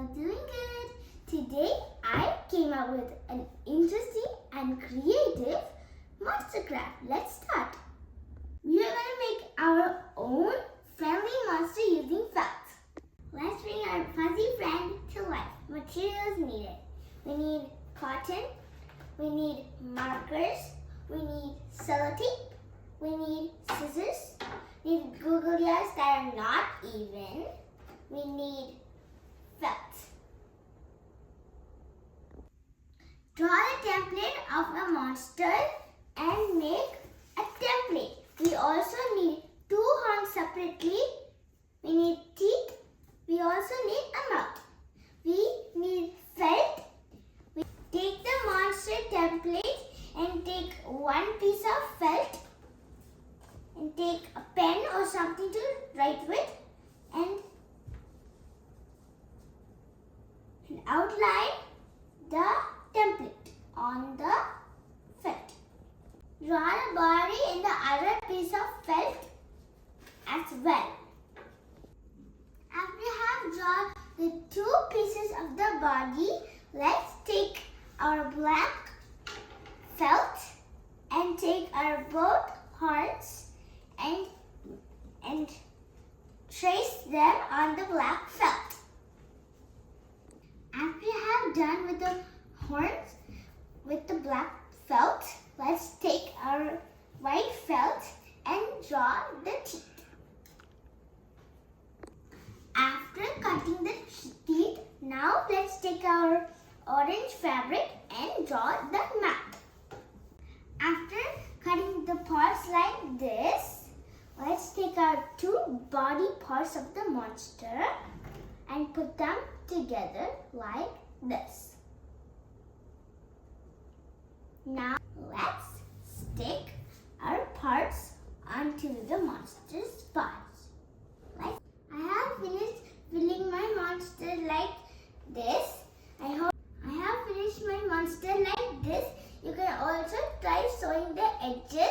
I'm doing good. Today I came up with an interesting and creative monster craft. Let's start. We are going to make our own friendly monster using felt. Let's bring our fuzzy friend to life. Materials needed. We need cotton, we need markers, we need sellotape, we need scissors, we need Googly eyes that are not even, we need felt. Draw a template of a monster and make a template. We also need two horns separately. We need teeth. We also need a mouth. We need felt. We take the monster template and take one piece of felt and take a pen or something to write with and outline the template on the felt. Draw a body in the other piece of felt as well. After we have drawn the two pieces of the body, let's take our black felt and take our both horns and trace them on the black felt. After you have done with the horns with the black felt, let's take our white felt and draw the teeth. After cutting the teeth, now let's take our orange fabric and draw the mouth. After cutting the parts like this, let's take our two body parts of the monster and put them together like this. Now let's stick our parts onto the monster's body. I have finished filling my monster like this. I have finished my monster like this. You can also try sewing the edges